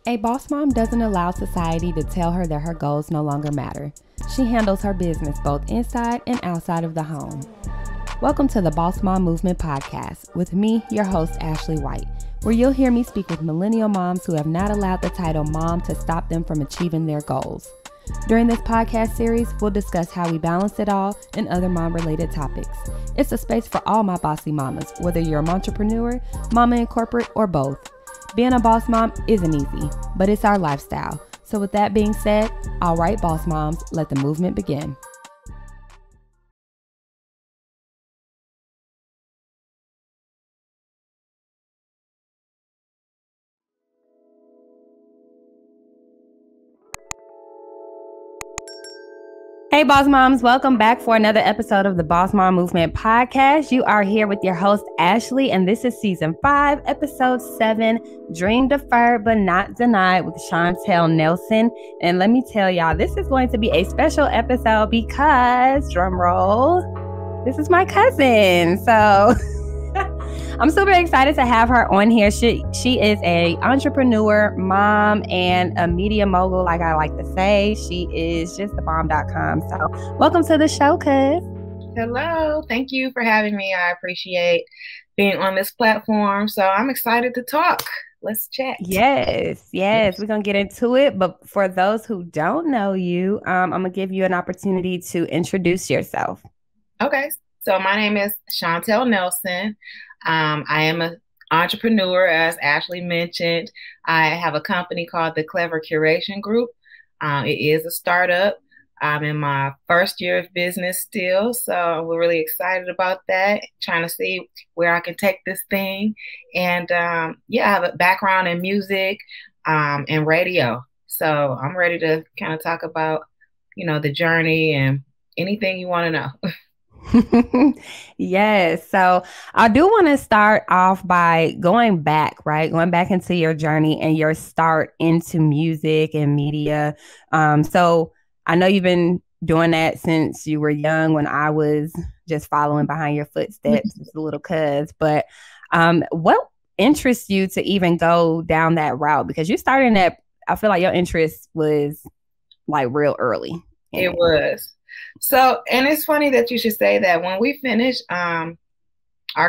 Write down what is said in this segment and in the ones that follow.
A boss mom doesn't allow society to tell her that her goals no longer matter. She handles her business both inside and outside of the home. Welcome to the Bawse Mom Movement Podcast with me, your host, Ashley White, where you'll hear me speak with millennial moms who have not allowed the title mom to stop them from achieving their goals. During this podcast series, we'll discuss how we balance it all and other mom-related topics. It's a space for all my bossy mamas, whether you're a entrepreneur, mama in corporate, or both. Being a boss mom isn't easy, but it's our lifestyle. So with that being said, all right, boss moms, let the movement begin. Hey, Boss Moms, welcome back for another episode of the Bawse Mom Movement Podcast. You are here with your host, Ashley, and this is Season 5, Episode 7, Dream Deferred But Not Denied with Chauntel Nelson. And let me tell y'all, this is going to be a special episode because, drum roll, this is my cousin. So I'm super excited to have her on here. She is a entrepreneur, mom, and a media mogul, like I like to say. She is just the bomb.com. So welcome to the show, cuz. Hello. Thank you for having me. I appreciate being on this platform. So I'm excited to talk. Let's chat. Yes. We're going to get into it. But for those who don't know you, I'm going to give you an opportunity to introduce yourself. Okay. So my name is Chauntel Nelson. I am an entrepreneur, as Ashley mentioned. I have a company called the Curation Group. It is a startup. I'm in my first year of business still, so we're really excited about that, trying to see where I can take this thing. And I have a background in music and radio. So I'm ready to kind of talk about, the journey and anything you want to know. Yes. So I do want to start off by going back into your journey and your start into music and media. So I know you've been doing that since you were young, when I was just following behind your footsteps as a little cuz. But what interests you to even go down that route? Because you started at, I feel like your interest was like real early. It was. So, and it's funny that you should say that. When we finish our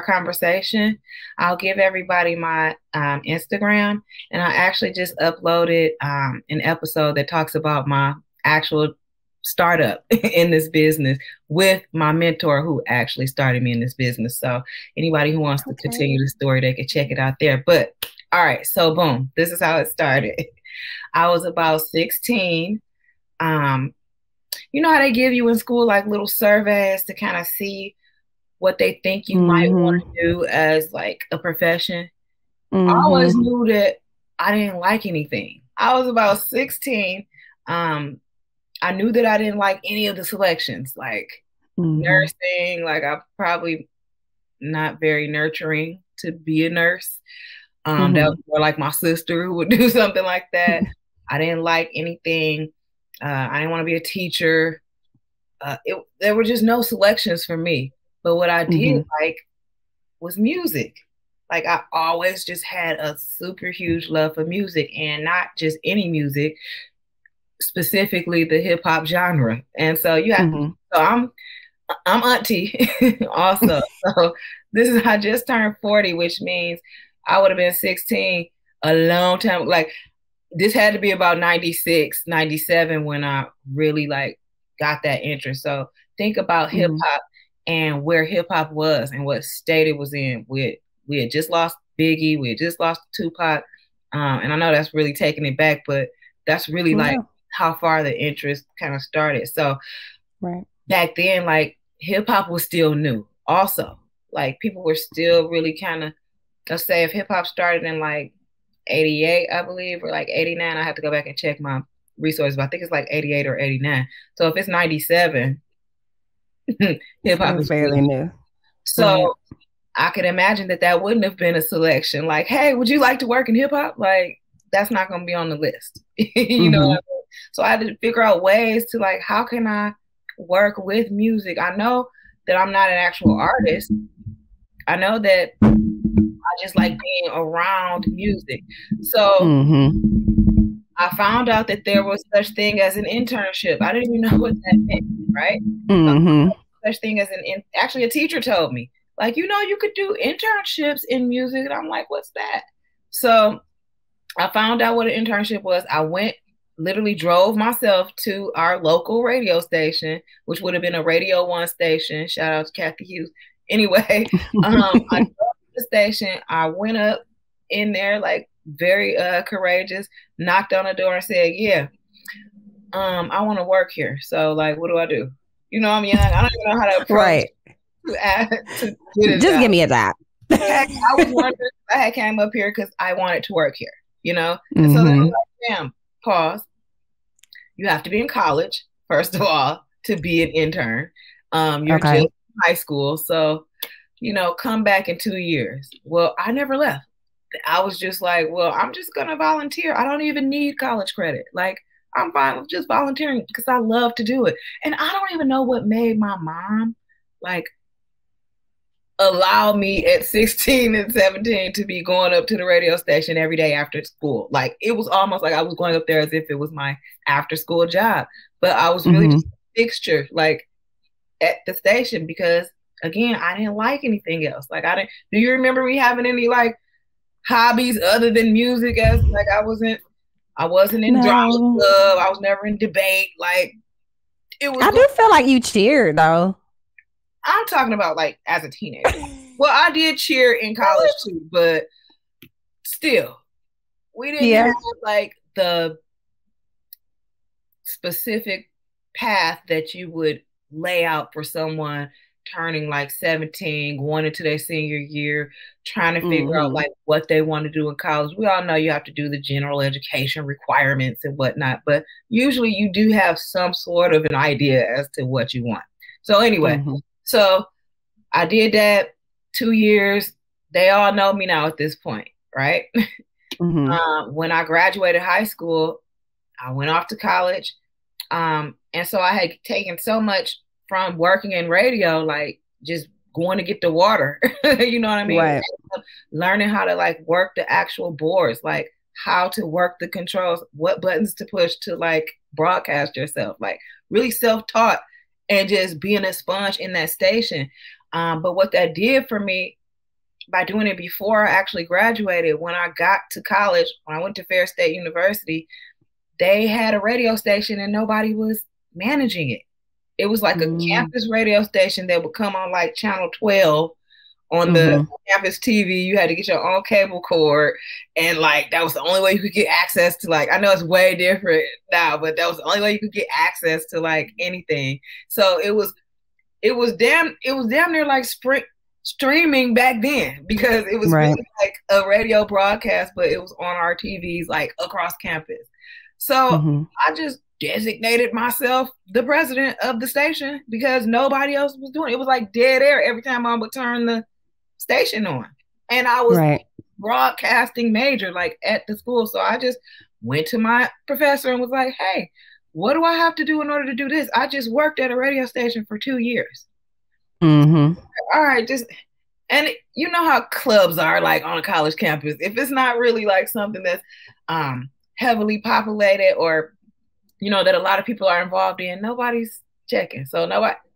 conversation, I'll give everybody my Instagram, and I actually just uploaded an episode that talks about my actual startup in this business with my mentor who actually started me in this business. So anybody who wants to continue the story, they can check it out there. But all right, so boom, this is how it started. I was about 16. You know how they give you in school like little surveys to kind of see what they think you might want to do as like a profession? I always knew that I didn't like anything. I was about 16. I knew that I didn't like any of the selections, like nursing. Like I'm probably not very nurturing to be a nurse. That was more like my sister who would do something like that. I didn't like anything. I didn't want to be a teacher. There were just no selections for me. But what I did like was music. Like I always just had a super huge love for music, and not just any music, specifically the hip hop genre. And so so I'm auntie also. So I just turned 40, which means I would have been 16 a long time. Like this had to be about 96, 97 when I really like got that interest. So think about hip hop and where hip hop was and what state it was in. We had just lost Biggie. We had just lost Tupac. And I know that's really taking it back, but that's really like how far the interest kind of started. So back then, like hip hop was still new also. Like people were still really kind of, let's say if hip hop started in like 88, I believe, or like 89. I have to go back and check my resources, but I think it's like 88 or 89. So if it's 97, hip hop is fairly new. So I could imagine that wouldn't have been a selection. Like, hey, would you like to work in hip hop? Like, that's not going to be on the list. You know what I mean? So I had to figure out ways to like, how can I work with music? I know that I'm not an actual artist. I know that I just like being around music. So I found out that there was such thing as an internship. I didn't even know what that meant, right? Such thing as actually a teacher told me, like, you could do internships in music. And I'm like, what's that? So I found out what an internship was. I literally drove myself to our local radio station, which would have been a Radio 1 station. Shout out to Kathy Hughes. Anyway, I drove to the station. I went up in there, like, very courageous, knocked on the door and said, yeah, I want to work here. So, like, what do I do? I'm young. I don't even know how to approach to just give me a job. I was wondering if I had came up here because I wanted to work here, And so they were like, damn, pause. You have to be in college, first of all, to be an intern. You're just in high school. So, come back in 2 years. Well, I never left. I was just like, well, I'm just going to volunteer. I don't even need college credit. Like, I'm fine with just volunteering because I love to do it. And I don't even know what made my mom, like, allow me at 16 and 17 to be going up to the radio station every day after school. Like, it was almost like I was going up there as if it was my after school job. But I was really just a fixture, like, at the station because, again, I didn't like anything else. Like, do you remember me having any, like, hobbies other than music? As like, I wasn't in drama club. I was never in debate. Like, it was. I do feel like you cheered though. I'm talking about like as a teenager. Well, I did cheer in college too, but still, we didn't have like the specific path that you would lay out for someone turning like 17, going into their senior year, trying to figure out like what they want to do in college. We all know you have to do the general education requirements and whatnot, but usually you do have some sort of an idea as to what you want. So anyway, so I did that 2 years. They all know me now at this point, right? When I graduated high school, I went off to college. And so I had taken so much from working in radio, like just going to get the water, you know what I mean? Right. Learning how to like work the actual boards, like how to work the controls, what buttons to push to like broadcast yourself, like really self-taught and just being a sponge in that station. But what that did for me by doing it before I actually graduated, when I got to college, when I went to Fair State University, they had a radio station and nobody was managing it. It was like a campus radio station that would come on like channel 12 on the campus TV. You had to get your own cable cord. And like, that was the only way you could get access to like, I know it's way different now, but that was the only way you could get access to like anything. So it was damn near like streaming back then because it was really like a radio broadcast, but it was on our TVs like across campus. So I just designated myself the president of the station because nobody else was doing it. It was like dead air every time I would turn the station on. And I was broadcasting major like at the school. So I just went to my professor and was like, hey, what do I have to do in order to do this? I just worked at a radio station for 2 years. All right, and you know how clubs are like on a college campus. If it's not really like something that's heavily populated or that a lot of people are involved in, nobody's checking. So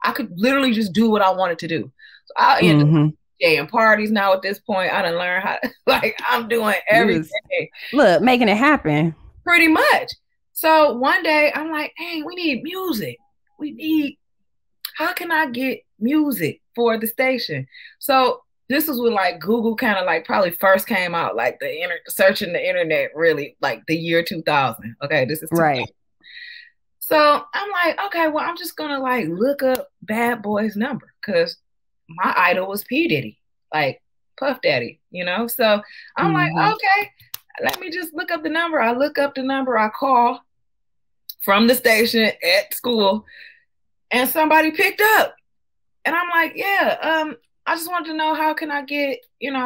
I could literally just do what I wanted to do. So I end up DJing parties now at this point. I done learned how to, like, I'm doing everything. Look, making it happen. Pretty much. So one day I'm like, hey, we need music. How can I get music for the station? So this was when like Google kind of like probably first came out, like searching the internet really like the year 2000. Okay, this is 2000. Right. So I'm like, okay, well, I'm just going to like look up Bad Boy's number because my idol was P. Diddy, like Puff Daddy, So I'm like, okay, let me just look up the number. I look up the number, I call from the station at school and somebody picked up. And I'm like, yeah, I just wanted to know how can I get,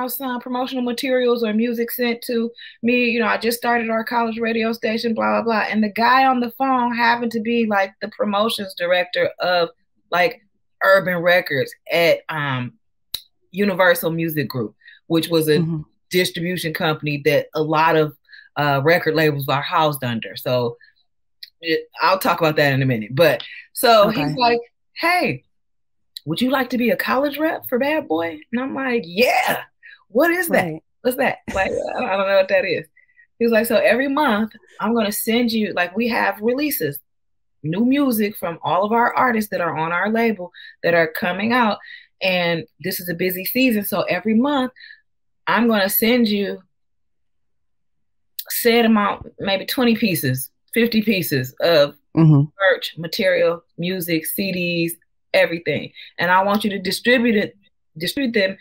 some promotional materials or music sent to me. I just started our college radio station, blah, blah, blah. And the guy on the phone happened to be like the promotions director of like Urban Records at Universal Music Group, which was a distribution company that a lot of record labels are housed under. So I'll talk about that in a minute. But so he's like, hey, would you like to be a college rep for Bad Boy? And I'm like, yeah. What is that? Right. What's that? Like, I don't know what that is. He was like, so every month I'm going to send you, like, we have releases, new music from all of our artists that are on our label that are coming out. And this is a busy season. So every month I'm going to send you set amount, maybe 20 pieces, 50 pieces of merch, material, music, CDs, everything. And I want you to distribute them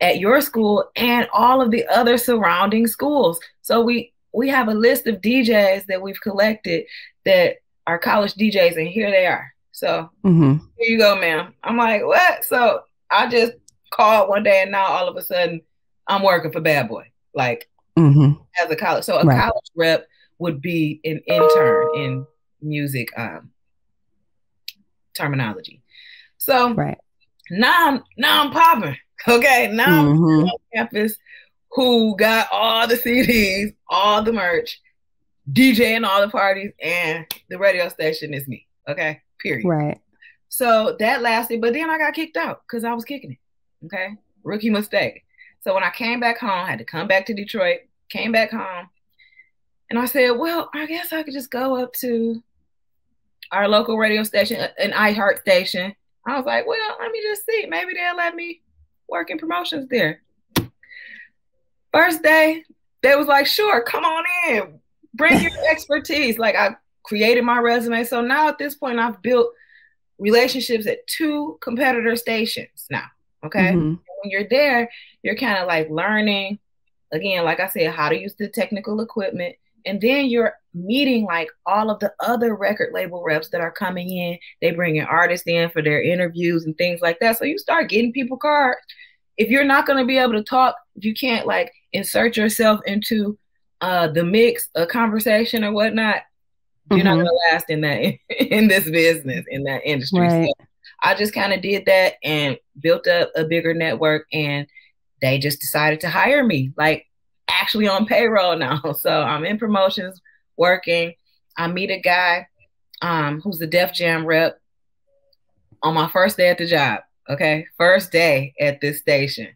at your school and all of the other surrounding schools. So we have a list of DJs that we've collected that are college DJs, and here they are. So here you go, ma'am. I'm like, what? So I just called one day, and now all of a sudden I'm working for Bad Boy, like as a college. So a college rep would be an intern in music terminology. So now I'm popping. Okay, now I'm on campus who got all the CDs, all the merch, DJing all the parties, and the radio station is me. Okay, period. Right. So that lasted, but then I got kicked out because I was kicking it. Okay, rookie mistake. So when I came back home, I had to come back to Detroit, came back home, and I said, well, I guess I could just go up to our local radio station, an iHeart station. I was like, well, let me just see. Maybe they'll let me work in promotions there. First day, they was like, sure, come on in. Bring your expertise. Like, I created my resume. So now at this point, I've built relationships at 2 competitor stations now. Okay. When you're there, you're kind of like learning, again, like I said, how to use the technical equipment. And then you're meeting like all of the other record label reps that are coming in. They bring an artist in for their interviews and things like that. So you start getting people cards. If you're not going to be able to talk, if you can't like insert yourself into the mix, a conversation or whatnot, you're not going to last in that in this business, in that industry. Right. So I just kind of did that and built up a bigger network, and they just decided to hire me, like actually on payroll now. So I'm in promotions working. I meet a guy who's the Def Jam rep on my first day at the job. Okay. First day at this station.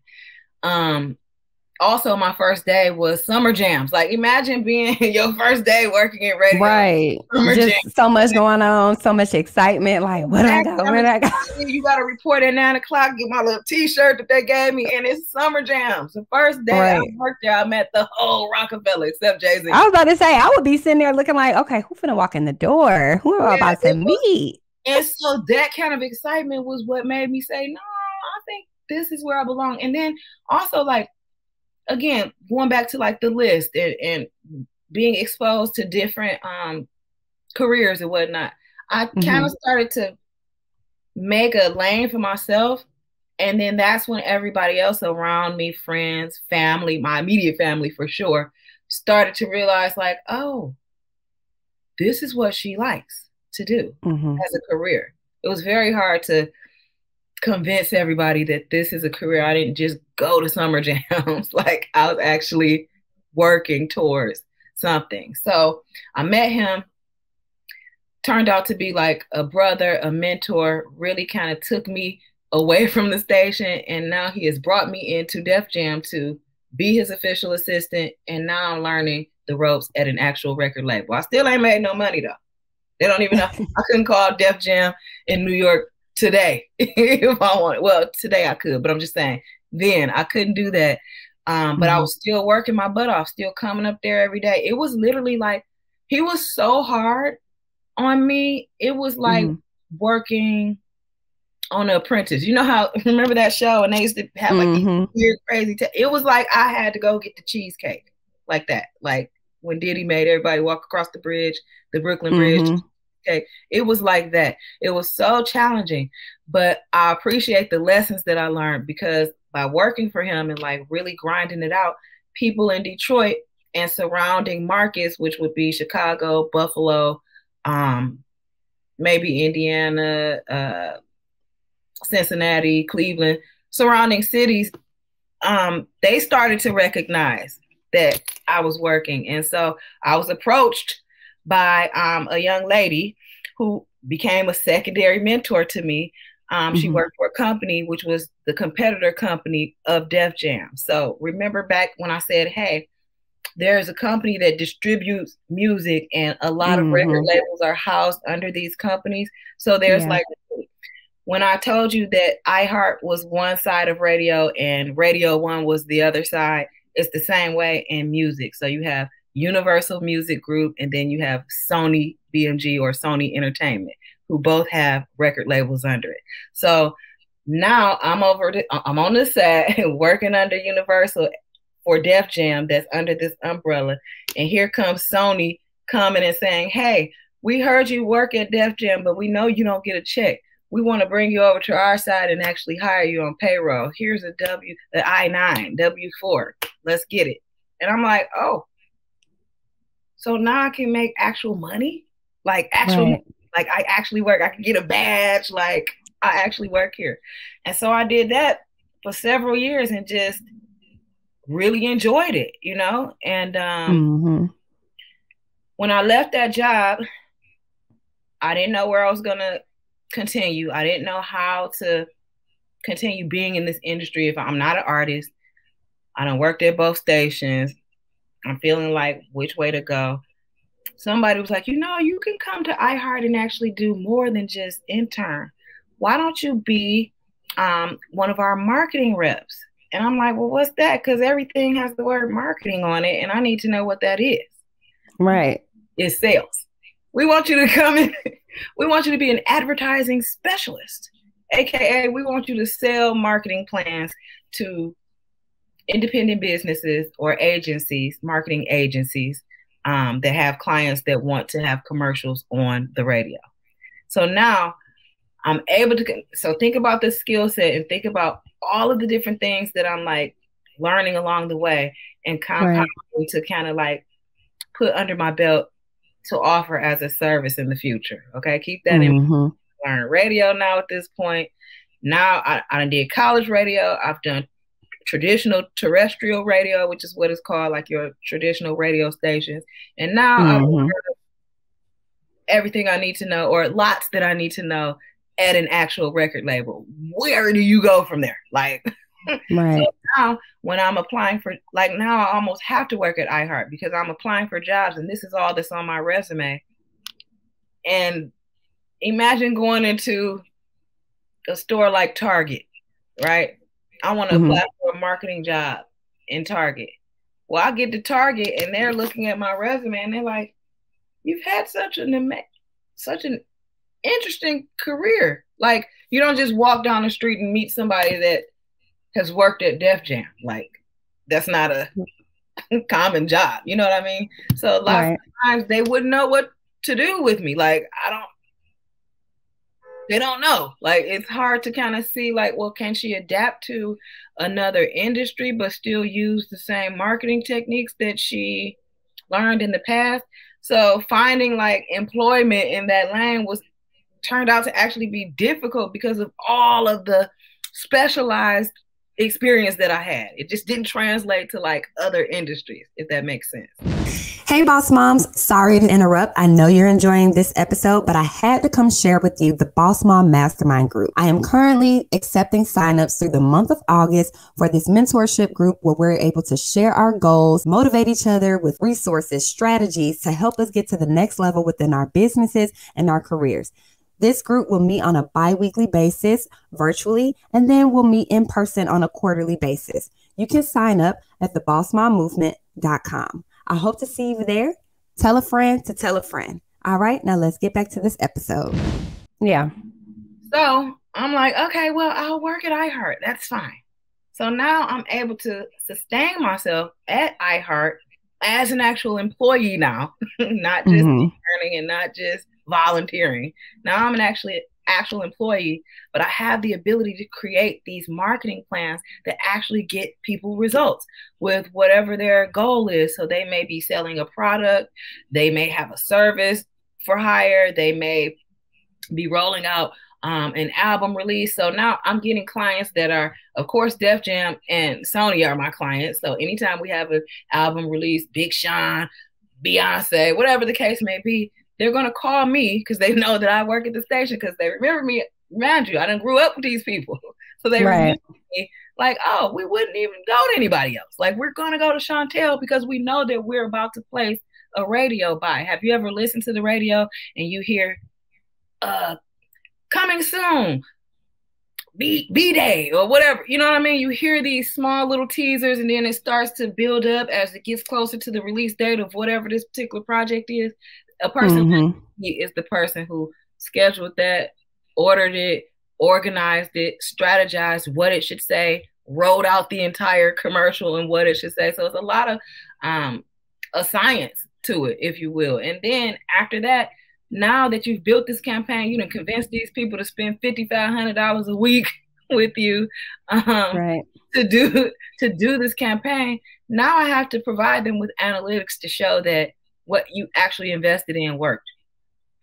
Also, my first day was summer jams. Like, imagine being your first day working in radio. Right. Just so much going on, so much excitement. Like, where do I go? Where do I go? You got to report at 9 o'clock, get my little T-shirt that they gave me, and it's summer jams. The first day I worked there, I met the whole Rockefeller except Jay-Z. I was about to say, I would be sitting there looking like, okay, who finna walk in the door? Who am I about to meet? And so that kind of excitement was what made me say, no, I think this is where I belong. And then also, like, again, going back to like the list and being exposed to different careers and whatnot, I kind of started to make a lane for myself. And then that's when everybody else around me, friends, family, my immediate family for sure, started to realize like, oh, this is what she likes to do as a career. It was very hard to convince everybody that this is a career. I didn't just go to summer jams. Like, I was actually working towards something. So I met him, turned out to be like a brother, a mentor, really kind of took me away from the station. And now he has brought me into Def Jam to be his official assistant. And now I'm learning the ropes at an actual record label. I still ain't made no money though. They don't even know. I couldn't call Def Jam in New York today if I wanted. Well, today I could, but I'm just saying then I couldn't do that. But I was still working my butt off, still coming up there every day. It was literally like, he was so hard on me. It was like working on The Apprentice. You know how, remember that show? And they used to have like these weird, crazy, it was like I had to go get the cheesecake like that. Like when Diddy made everybody walk across the bridge, the Brooklyn Bridge. Okay. It was like that. It was so challenging, but I appreciate the lessons that I learned because by working for him and like really grinding it out, people in Detroit and surrounding markets, which would be Chicago, Buffalo, maybe Indiana, Cincinnati, Cleveland, surrounding cities, they started to recognize that I was working. And so I was approached by a young lady who became a secondary mentor to me. She worked for a company which was the competitor company of Def Jam. So remember back when I said, hey, there's a company that distributes music and a lot of record labels are housed under these companies. So there's like, when I told you that iHeart was one side of radio and Radio One was the other side, it's the same way in music. So you have Universal Music Group, and then you have Sony BMG or Sony Entertainment, who both have record labels under it. So now I'm on this side working under Universal for Def Jam that's under this umbrella. And here comes Sony coming and saying, hey, we heard you work at Def Jam, but we know you don't get a check. We want to bring you over to our side and actually hire you on payroll. Here's the I-9, W-4. Let's get it. And I'm like, oh, so now I can make actual money? Like actually, like I actually work. I can get a badge. Like I actually work here. And so I did that for several years and just really enjoyed it, you know? And when I left that job, I didn't know where I was going to continue. I didn't know how to continue being in this industry if I'm not an artist. I done worked at both stations. I'm feeling like which way to go. Somebody was like, you know, you can come to iHeart and actually do more than just intern. Why don't you be one of our marketing reps? And I'm like, well, what's that? Because everything has the word marketing on it, and I need to know what that is. Right. It's sales. We want you to come in. We want you to be an advertising specialist, AKA we want you to sell marketing plans to independent businesses or agencies, marketing agencies that have clients that want to have commercials on the radio. So now I'm able to, so think about the skill set and think about all of the different things that I'm like learning along the way and compounding to kind of like put under my belt to offer as a service in the future. Okay. Keep that in mind. Learn radio now at this point. Now I did college radio. I've done traditional terrestrial radio, which is what it's called, like your traditional radio stations. And now I've learned everything I need to know, or lots that I need to know at an actual record label. Where do you go from there? Like, so now when I'm applying for, like now I almost have to work at iHeart because I'm applying for jobs and this is all that's on my resume. And imagine going into a store like Target, right? I want to apply for a marketing job in Target. Well, I get to Target and they're looking at my resume and they're like, you've had such an interesting career. Like, you don't just walk down the street and meet somebody that has worked at Def Jam. Like, that's not a common job. You know what I mean? So lots of times they wouldn't know what to do with me. Like, they don't know. Like, it's hard to kind of see, like, well, can she adapt to another industry but still use the same marketing techniques that she learned in the past? So finding like employment in that lane turned out to actually be difficult because of all of the specialized experience that I had. It just didn't translate to like other industries, if that makes sense. Hey, Boss Moms. Sorry to interrupt. I know you're enjoying this episode, but I had to come share with you the Bawse Mom Mastermind group. I am currently accepting signups through the month of August for this mentorship group where we're able to share our goals, motivate each other with resources, strategies to help us get to the next level within our businesses and our careers. This group will meet on a bi-weekly basis virtually, and then we'll meet in person on a quarterly basis. You can sign up at thebawsemommovement.com. I hope to see you there. Tell a friend to tell a friend. All right, now let's get back to this episode. Yeah. So I'm like, okay, well, I'll work at iHeart. That's fine. So now I'm able to sustain myself at iHeart as an actual employee now, not just earning and not just volunteering. Now I'm an actual employee, but I have the ability to create these marketing plans that actually get people results with whatever their goal is. So they may be selling a product, they may have a service for hire, they may be rolling out an album release. So now I'm getting clients that are, of course, Def Jam and Sony are my clients. So anytime we have an album release, Big Sean, Beyonce, whatever the case may be, they're going to call me because they know that I work at the station because they remember me. Mind you, I done grew up with these people. So they remember me like, oh, we wouldn't even go to anybody else. Like, we're going to go to Chauntel because we know that we're about to place a radio buy. Have you ever listened to the radio and you hear, coming soon, B-Day or whatever, you know what I mean? You hear these small little teasers and then it starts to build up as it gets closer to the release date of whatever this particular project is. A person like me is the person who scheduled that, ordered it, organized it, strategized what it should say, wrote out the entire commercial and what it should say. So it's a lot of a science to it, if you will. And then after that, now that you've built this campaign, you can convince these people to spend $5,500 a week with you to do this campaign. Now I have to provide them with analytics to show that what you actually invested in worked.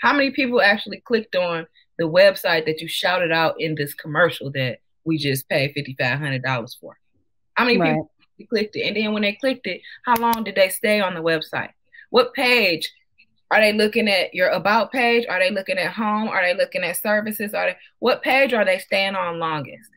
How many people actually clicked on the website that you shouted out in this commercial that we just paid $5,500 for? How many people clicked it? And then when they clicked it, how long did they stay on the website? What page? Are they looking at your about page? Are they looking at home? Are they looking at services? What page are they staying on longest?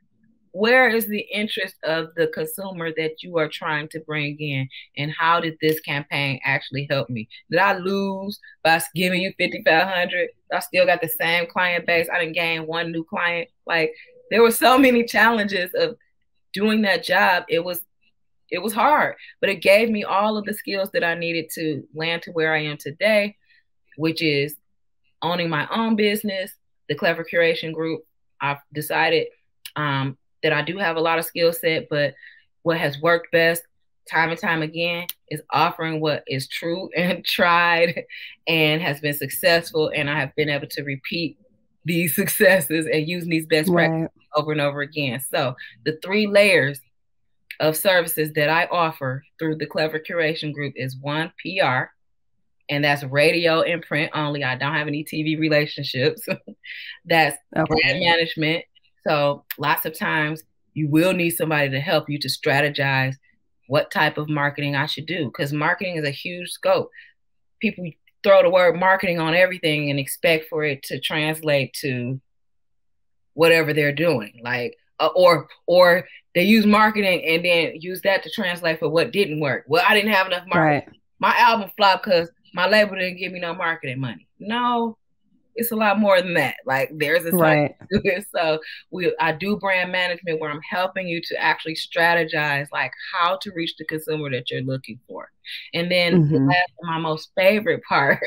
Where is the interest of the consumer that you are trying to bring in? And how did this campaign actually help me? Did I lose by giving you $5,500? I still got the same client base. I didn't gain one new client. Like, there were so many challenges of doing that job. It was hard, but it gave me all of the skills that I needed to land to where I am today, which is owning my own business, the Clever Curation Group. I've decided that I do have a lot of skill set, but what has worked best time and time again is offering what is true and tried and has been successful. And I have been able to repeat these successes and using these best practices over and over again. So the 3 layers of services that I offer through the Clever Curation Group is 1, PR, and that's radio and print only. I don't have any TV relationships. That's brand management. So lots of times you will need somebody to help you to strategize what type of marketing I should do, because marketing is a huge scope. People throw the word marketing on everything and expect for it to translate to whatever they're doing. Like, or they use marketing and then use that to translate for what didn't work. Well, I didn't have enough marketing. Right. My album flopped because my label didn't give me no marketing money. No, it's a lot more than that. Like, there's a science to it. So I do brand management where I'm helping you to actually strategize like how to reach the consumer that you're looking for. And then the last, my most favorite part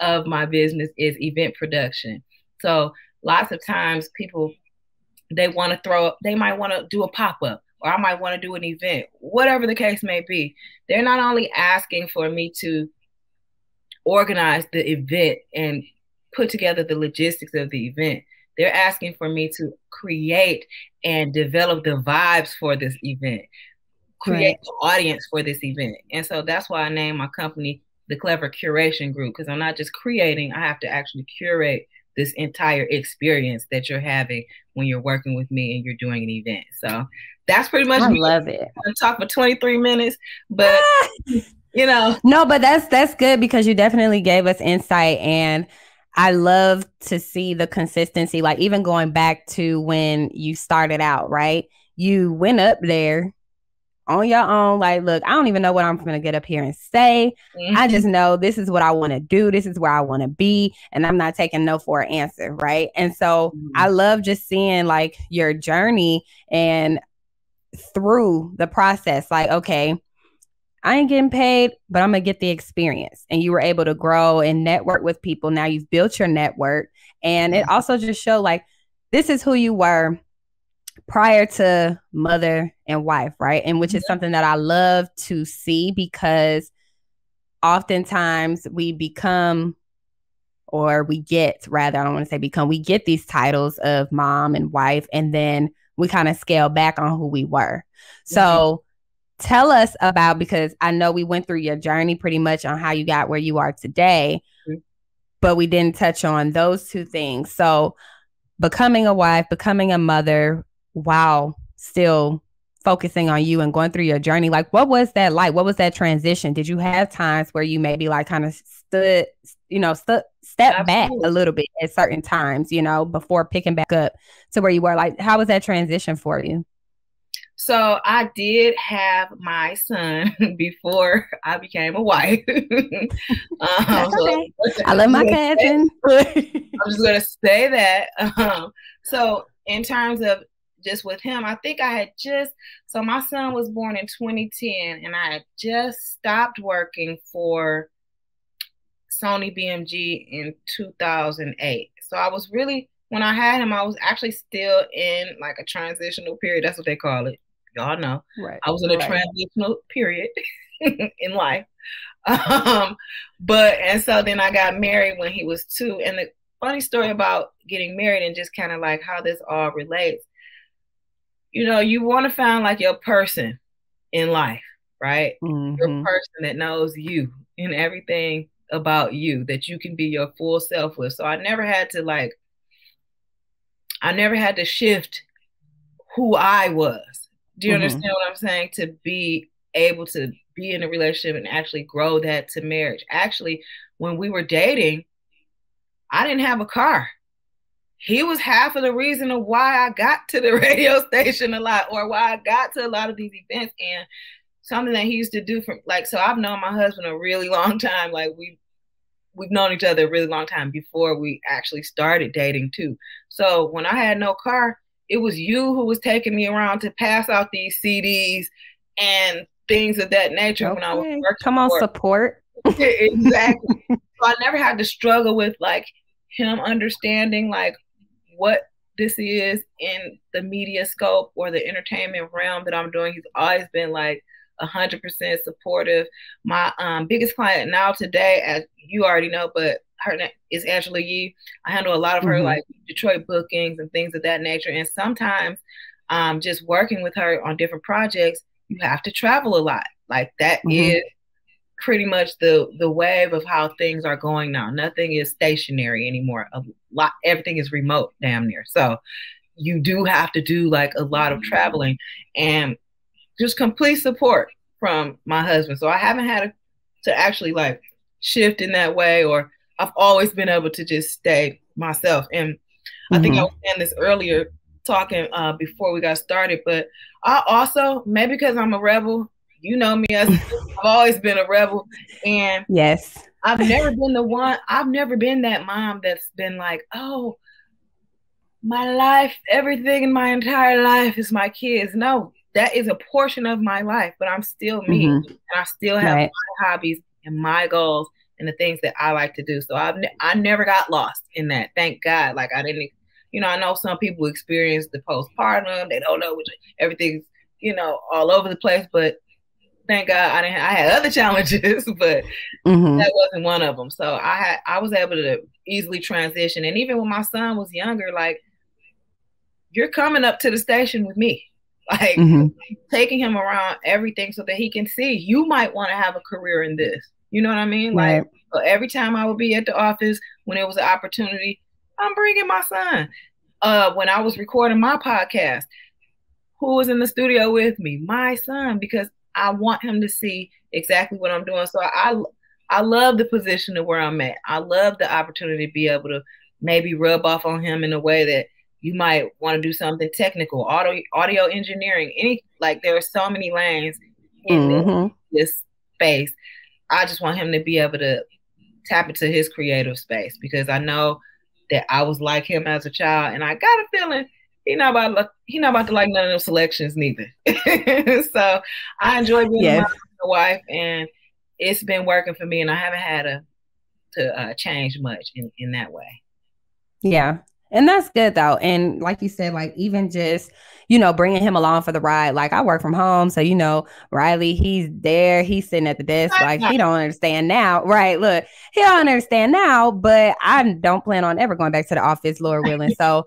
of my business is event production. So lots of times people, they might want to do a pop-up, or I might want to do an event, whatever the case may be. They're not only asking for me to organize the event and put together the logistics of the event. They're asking for me to create and develop the vibes for this event, create the audience for this event. And so that's why I named my company the Clever Curation Group, because I'm not just creating, I have to actually curate this entire experience that you're having when you're working with me and you're doing an event. So that's pretty much me. I love it. I'm going to talk for 23 minutes, but you know. No, but that's good, because you definitely gave us insight, and I love to see the consistency. Like, even going back to when you started out, right? You went up there on your own. Like, look, I don't even know what I'm going to get up here and say. I just know this is what I want to do. This is where I want to be. And I'm not taking no for an answer. Right. And so I love just seeing like your journey and through the process. Like, okay, I ain't getting paid, but I'm going to get the experience. And you were able to grow and network with people. Now you've built your network. And it also just showed like, this is who you were prior to mother and wife, right? And which is something that I love to see, because oftentimes we become, or we get, rather, I don't want to say become, we get these titles of mom and wife, and then we kind of scale back on who we were. So tell us about, because I know we went through your journey pretty much on how you got where you are today, but we didn't touch on those two things. So becoming a wife, becoming a mother, while still focusing on you and going through your journey. Like, what was that like? What was that transition? Did you have times where you maybe like kind of step back a little bit at certain times, before picking back up to where you were? Like, how was that transition for you? So I did have my son before I became a wife. Okay. I love my cousin. I'm just going to say that. So in terms of just with him, I think I had so my son was born in 2010 and I had just stopped working for Sony BMG in 2008. So I was really, when I had him, I was actually still in like a transitional period. That's what they call it. Y'all know. Right. I was in a transitional period in life. And so then I got married when he was 2. And the funny story about getting married and just kind of like how this all relates, you want to find like your person in life, right? Mm-hmm. Your person that knows you and everything about you, that you can be your full self with. So I never had to shift who I was. Do you understand what I'm saying? To be able to be in a relationship and actually grow that to marriage. Actually, when we were dating, I didn't have a car. He was half of the reason of why I got to the radio station a lot, or why I got to a lot of these events, and something that he used to do so I've known my husband a really long time. Like we've known each other a really long time before we actually started dating too. So when I had no car, it was you who was taking me around to pass out these CDs and things of that nature. Okay. When I was working. Come on, support. Exactly. So I never had to struggle with like him understanding like what this is in the media scope or the entertainment realm that I'm doing. He's always been like 100% supportive. My biggest client now today, as you already know, but her name is Angela Yee. I handle a lot of her like Detroit bookings and things of that nature. And sometimes just working with her on different projects, you have to travel a lot. Like that is pretty much the wave of how things are going now. Nothing is stationary anymore. Everything is remote, damn near. So you do have to do like a lot of traveling, and just complete support from my husband. So I haven't had to actually like shift in that way, or I've always been able to just stay myself. And I think I was saying this earlier, talking before we got started, but I also, maybe because I'm a rebel, you know me, I've always been a rebel. And yes, I've never been that mom that's been like, oh, my life, everything in my entire life is my kids. No, that is a portion of my life, but I'm still me. And I still have my hobbies and my goals and the things that I like to do. So I never got lost in that. Thank God. Like I didn't, I know some people experience the postpartum. They don't know everything's, all over the place, but thank God I had other challenges, but that wasn't one of them. So I was able to easily transition. And even when my son was younger, like, you're coming up to the station with me, like taking him around everything so that he can see you might want to have a career in this. You know what I mean? Right. Like, so every time I would be at the office when it was an opportunity, I'm bringing my son. When I was recording my podcast, who was in the studio with me? My son, because I want him to see exactly what I'm doing. So I love the position of where I'm at. I love the opportunity to be able to maybe rub off on him in a way that you might want to do something technical, audio engineering, there are so many lanes in this space. I just want him to be able to tap into his creative space, because I know that I was like him as a child, and I got a feeling he's not about to like none of those selections neither. So I enjoy being a wife, and it's been working for me, and I haven't had to change much in that way. Yeah. And that's good though. And like you said, like even just, bringing him along for the ride. Like I work from home. So, Riley, he's there. He's sitting at the desk. Like he don't understand now. Right. Look, he don't understand now, but I don't plan on ever going back to the office, Lord willing. So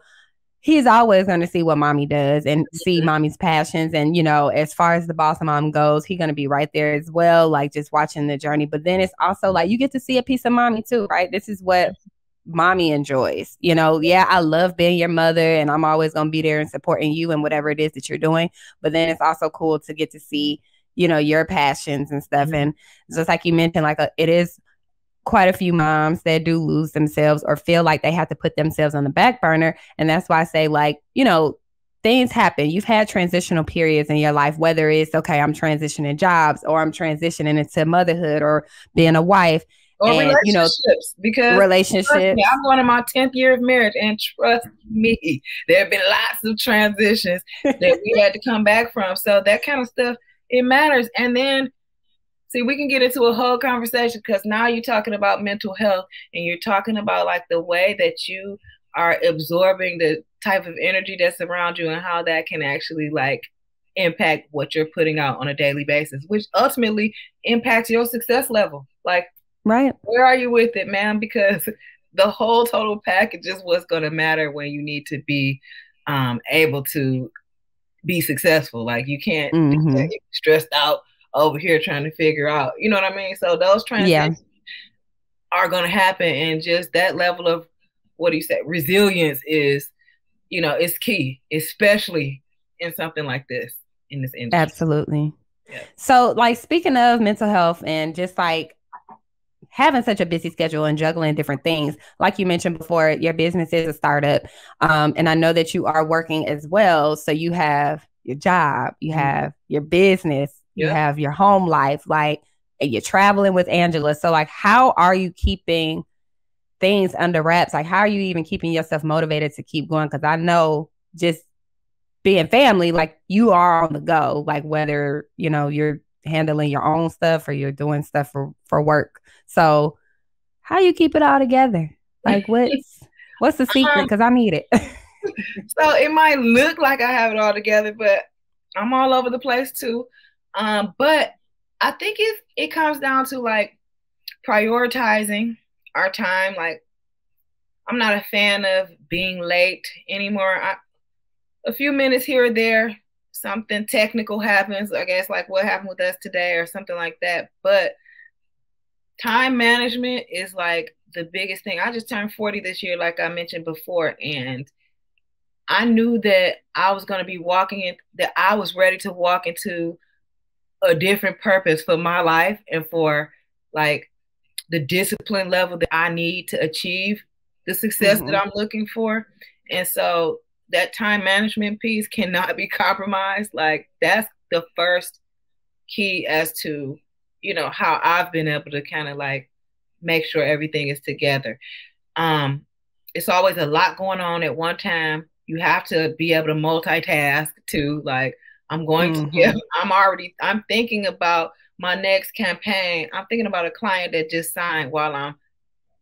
he's always going to see what mommy does and see mommy's passions. And, as far as the Bawse Mom goes, he's going to be right there as well. Like just watching the journey. But then it's also like you get to see a piece of mommy too, right? This is what mommy enjoys. You know, yeah, I love being your mother and I'm always going to be there and supporting you and whatever it is that you're doing. But then it's also cool to get to see, you know, your passions and stuff. And just like you mentioned, like it is quite a few moms that do lose themselves or feel like they have to put themselves on the back burner. And that's why I say, like, you know, things happen. You've had transitional periods in your life, whether it's, okay, I'm transitioning jobs or I'm transitioning into motherhood or being a wife. Or and, relationships, you know, because relationships. I'm going in my 10th year of marriage, and trust me, there have been lots of transitions that we had to come back from. So that kind of stuff, it matters. And then, see, we can get into a whole conversation because now you're talking about mental health and you're talking about like the way that you are absorbing the type of energy that's around you and how that can actually like impact what you're putting out on a daily basis, which ultimately impacts your success level. Like, right. Where are you with it, man? Because the whole total package is what's going to matter when you need to be able to be successful. Like you can't get stressed out over here trying to figure out, you know what I mean? So those transitions are going to happen. And just that level of, what do you say, resilience is, you know, it's key, especially in something like this, in this industry. Absolutely. Yeah. So like, speaking of mental health and just like having such a busy schedule and juggling different things, like you mentioned before, your business is a startup. And I know that you are working as well. So you have your job, you have your business, you have your home life, like, and you're traveling with Angela. So like, how are you keeping things under wraps? Like, how are you even keeping yourself motivated to keep going? Because I know just being family, like you are on the go, like whether, you know, you're handling your own stuff or you're doing stuff for work. So how you keep it all together? Like what's the secret? Because I need it. So it might look like I have it all together, but I'm all over the place too. But I think it comes down to like prioritizing our time. Like I'm not a fan of being late anymore. A few minutes here or there, something technical happens, I guess like what happened with us today or something like that. But time management is like the biggest thing. I just turned 40 this year, like I mentioned before, and I knew that I was going to be that I was ready to walk into a different purpose for my life and for like the discipline level that I need to achieve the success that I'm looking for. And so that time management piece cannot be compromised. Like that's the first key as to, you know, how I've been able to kind of like make sure everything is together. It's always a lot going on at one time. You have to be able to multitask too. Like I'm thinking about my next campaign. I'm thinking about a client that just signed while I'm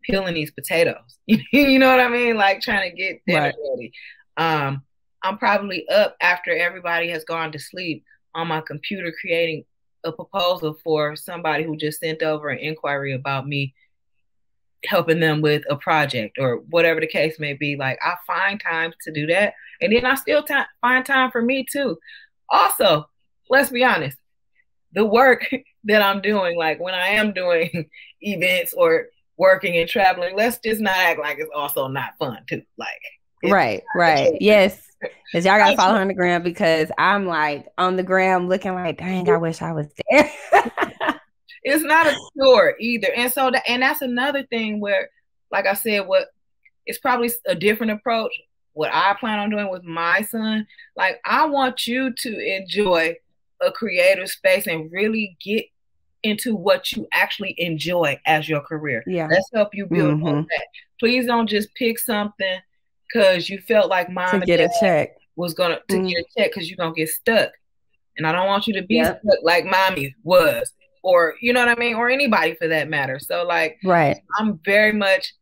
peeling these potatoes. You know what I mean? Like trying to get dinner ready. I'm probably up after everybody has gone to sleep on my computer creating a proposal for somebody who just sent over an inquiry about me helping them with a project or whatever the case may be. Like I find time to do that. And then I still find time for me too. Also, let's be honest, the work that I'm doing, like when I am doing events or working and traveling, let's just not act like it's also not fun too. Like, right. Yes. Because y'all got to follow her on the gram because I'm like on the gram looking like, dang, I wish I was there. It's not a chore either. And so that's another thing where, like I said, it's probably a different approach. What I plan on doing with my son, like I want you to enjoy a creative space and really get into what you actually enjoy as your career. Yeah. Let's help you build on that. Please don't just pick something because you felt like mom to get a check was gonna get a check because you're gonna get stuck. And I don't want you to be stuck like mommy was, or you know what I mean, or anybody for that matter. So like, I'm very much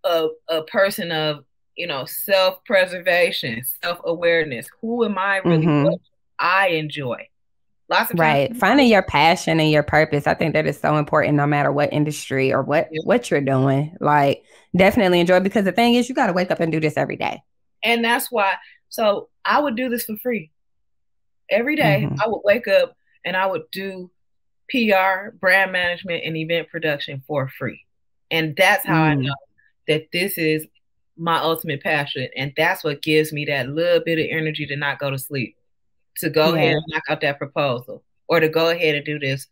a person of, you know, self-preservation, self-awareness. Who am I really? What I enjoy. Lots of times, finding your passion and your purpose. I think that is so important no matter what industry or what you're doing. Like definitely enjoy, because the thing is you got to wake up and do this every day. And that's why, so I would do this for free. Every day I would wake up and I would do PR, brand management, and event production for free. And that's how I know that this is my ultimate passion. And that's what gives me that little bit of energy to not go to sleep, to go ahead and knock out that proposal, or to go ahead and do this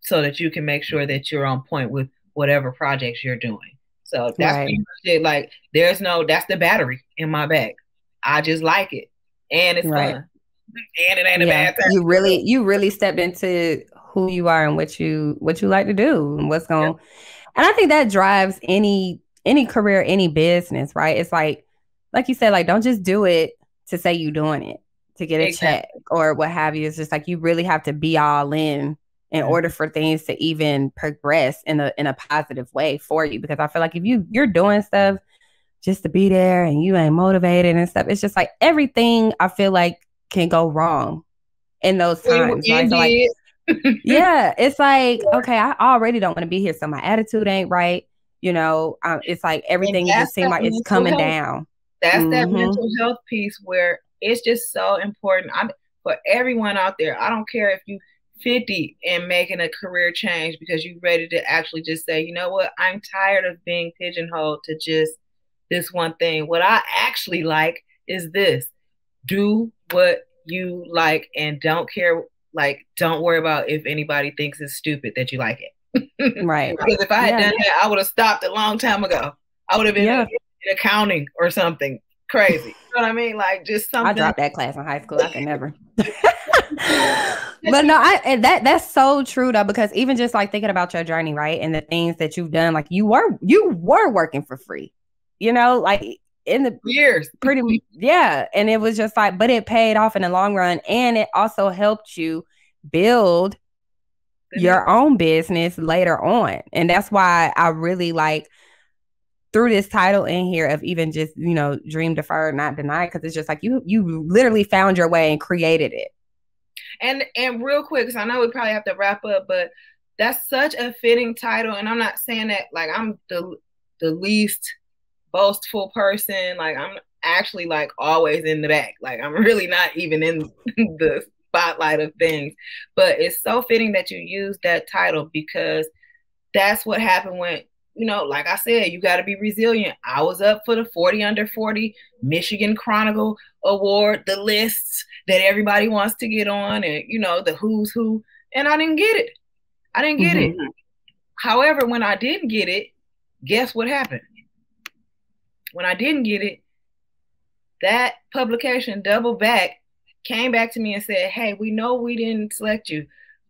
so that you can make sure that you're on point with whatever projects you're doing. So that's pretty much it. Like, that's the battery in my bag. I just like it. And it's fun. And it ain't a bad time. You really stepped into who you are and what you like to do and what's going. And I think that drives any career, any business, right? It's like you said, like, don't just do it to say you're doing it to get a check or what have you. It's just like you really have to be all in order for things to even progress in a positive way for you. Because I feel like if you're doing stuff just to be there and you ain't motivated and stuff, it's just like everything I feel like can go wrong in those times. Right? So like, it's like, okay, I already don't want to be here, so my attitude ain't right. It's like everything just seems like it's coming down. That's that mental health piece where it's just so important. For everyone out there, I don't care if you 50 and making a career change because you're ready to actually just say, you know what, I'm tired of being pigeonholed to just this one thing. What I actually like is this. Do what you like and don't care. Like, don't worry about if anybody thinks it's stupid that you like it. Right. Because if I had done that, I would have stopped a long time ago. I would have been in accounting or something crazy. You know what I mean? Like, just something. I dropped that class in high school. I can never. But no, that's so true though, because even just like thinking about your journey, right, and the things that you've done, like you were working for free, like in the years, and it was just like, but it paid off in the long run, and it also helped you build your own business later on, and that's why I really like threw this title in here of even just dream deferred, not denied, because it's just like you literally found your way and created it. And real quick, because I know we probably have to wrap up, but that's such a fitting title. And I'm not saying that like I'm the least boastful person. Like, I'm actually like always in the back. Like, I'm really not even in the spotlight of things. But it's so fitting that you use that title, because that's what happened when, like I said, you got to be resilient. I was up for the 40 under 40 Michigan Chronicle Award, the lists that everybody wants to get on, and the who's who, and I didn't get it. However, when I didn't get it, guess what happened? When I didn't get it, that publication doubled back, came back to me and said, hey, we know we didn't select you,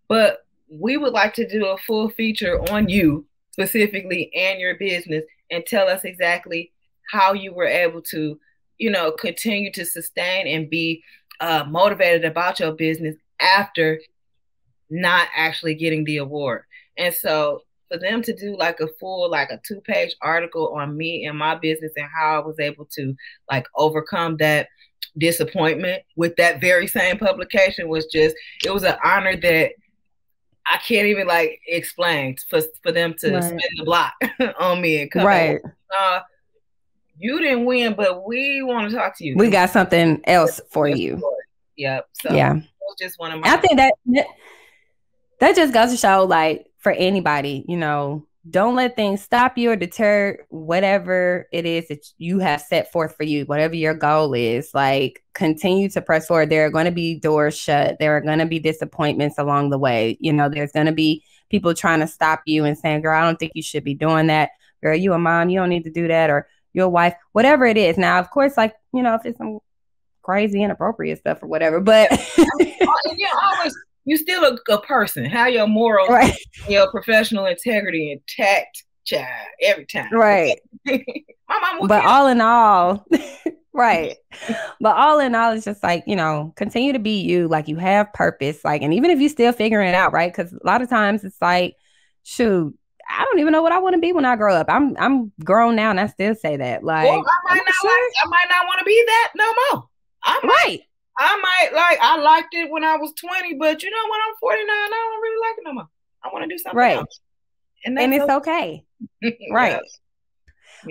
but we would like to do a full feature on you specifically and your business, and tell us exactly how you were able to continue to sustain and be motivated about your business after not actually getting the award. And so for them to do like a full, like a 2-page article on me and my business and how I was able to like overcome that disappointment with that very same publication was just, it was an honor that I can't even like explain for them to spin the block on me and come back. You didn't win, but we want to talk to you. We got something else for you. Yep. So yeah, it was just one of my. I think that just goes to show, like, for anybody, don't let things stop you or deter whatever it is that you have set forth for you, whatever your goal is. Like, continue to press forward. There are going to be doors shut. There are going to be disappointments along the way. There's going to be people trying to stop you and saying, girl, I don't think you should be doing that. Girl, you a mom, you don't need to do that. Or your wife, whatever it is. Now, of course, like, if it's some crazy, inappropriate stuff or whatever, but always, you still a person. Have your morals, your professional integrity intact, child, every time. Right. My mom but all in all, right. But all in all, it's just like, continue to be you, like you have purpose. Like, and even if you're still figuring it out, right? Because a lot of times it's like, shoot, I don't even know what I want to be when I grow up. I'm grown now and I still say that. Like, well, I might not want to be that no more. I liked it when I was 20, but when I'm 49, I don't really like it no more. I want to do something else. And it's okay. Right.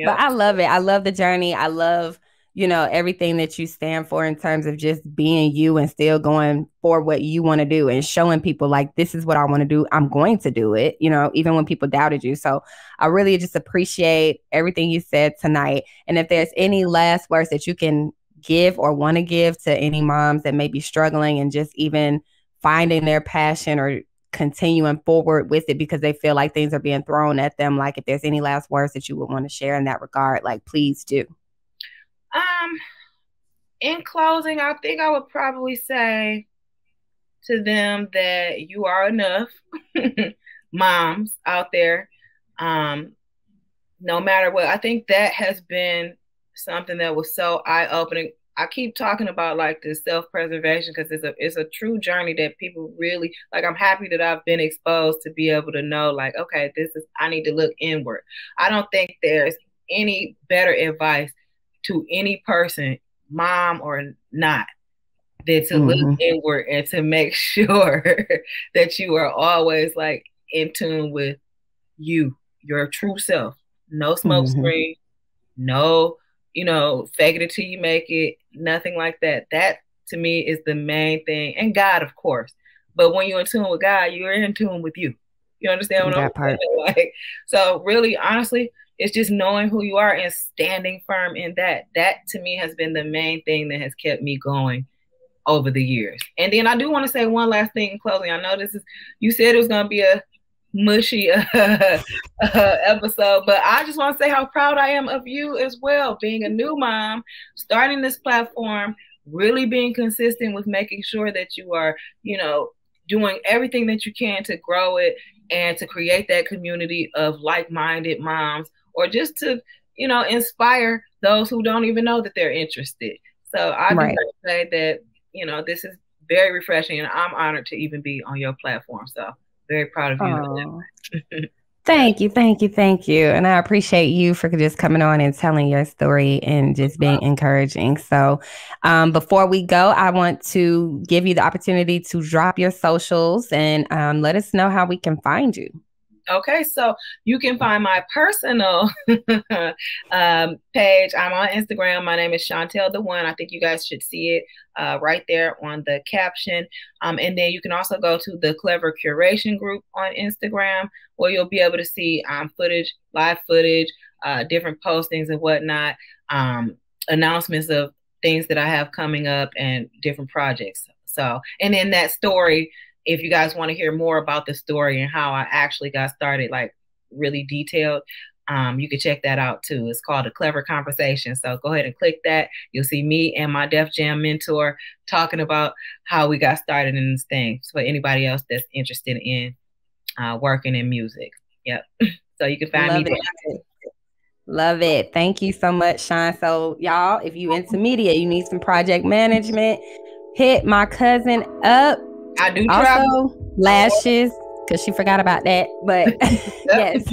But I love it. I love the journey. I love, you know, everything that you stand for in terms of just being you and still going for what you want to do and showing people like, this is what I want to do. I'm going to do it, you know, even when people doubted you. So I really just appreciate everything you said tonight. And if there's any last words that you can give or want to give to any moms that may be struggling and just even finding their passion or continuing forward with it because they feel like things are being thrown at them, like if there's any last words that you would want to share in that regard, like please do. In closing, I think I would probably say to them that you are enough, moms out there. No matter what, I think that has been something that was so eye-opening. I keep talking about like this self-preservation because it's a true journey that people really like. I'm happy that I've been exposed to be able to know like, okay, I need to look inward. I don't think there's any better advice to any person, mom or not, than to look inward and to make sure that you are always like in tune with you, your true self. No smoke screen, no, you know, fake it till you make it, nothing like that. That to me is the main thing. And God, of course. But when you're in tune with God, you're in tune with you. You understand what I'm saying? Like, so really, honestly, it's just knowing who you are and standing firm in that. That to me has been the main thing that has kept me going over the years. And then I do want to say one last thing in closing. I know you said it was going to be a mushy episode, but I just want to say how proud I am of you as well, being a new mom, starting this platform, really being consistent with making sure that you are, you know, doing everything that you can to grow it and to create that community of like-minded moms, or just to, you know, inspire those who don't even know that they're interested. So I just say that, you know, this is very refreshing and I'm honored to even be on your platform. So very proud of you. Thank you. And I appreciate you for just coming on and telling your story and just being encouraging. So before we go, I want to give you the opportunity to drop your socials and let us know how we can find you. Okay, so you can find my personal page. I'm on Instagram. My name is Chauntel the One. I think you guys should see it right there on the caption. And then you can also go to the Clever Curation group on Instagram, where you'll be able to see footage, live footage, different postings and whatnot, announcements of things that I have coming up and different projects. So, and then that story, if you guys want to hear more about the story and how I actually got started, like really detailed, you can check that out too. It's called A Clever Conversation. So go ahead and click that. You'll see me and my Def Jam mentor talking about how we got started in this thing. So for anybody else that's interested in working in music. Yep. So you can find me there. Love it. Thank you so much, Sean. So y'all, if you into media, you need some project management, hit my cousin up. I do travel. Also, lashes, because she forgot about that. But yes,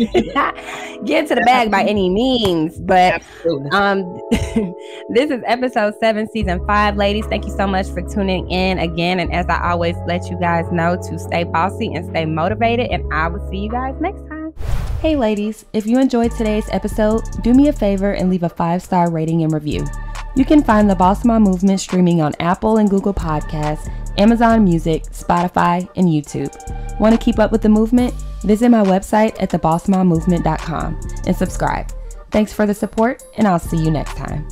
get to the bag by any means. But this is episode 7, season 5, ladies. Thank you so much for tuning in again. And as I always let you guys know, to stay bossy and stay motivated. And I will see you guys next time. Hey, ladies, if you enjoyed today's episode, do me a favor and leave a 5-star rating and review. You can find the Bawse Mom Movement streaming on Apple and Google Podcasts, Amazon Music, Spotify, and YouTube. Want to keep up with the movement? Visit my website at thebawsemommovement.com and subscribe. Thanks for the support, and I'll see you next time.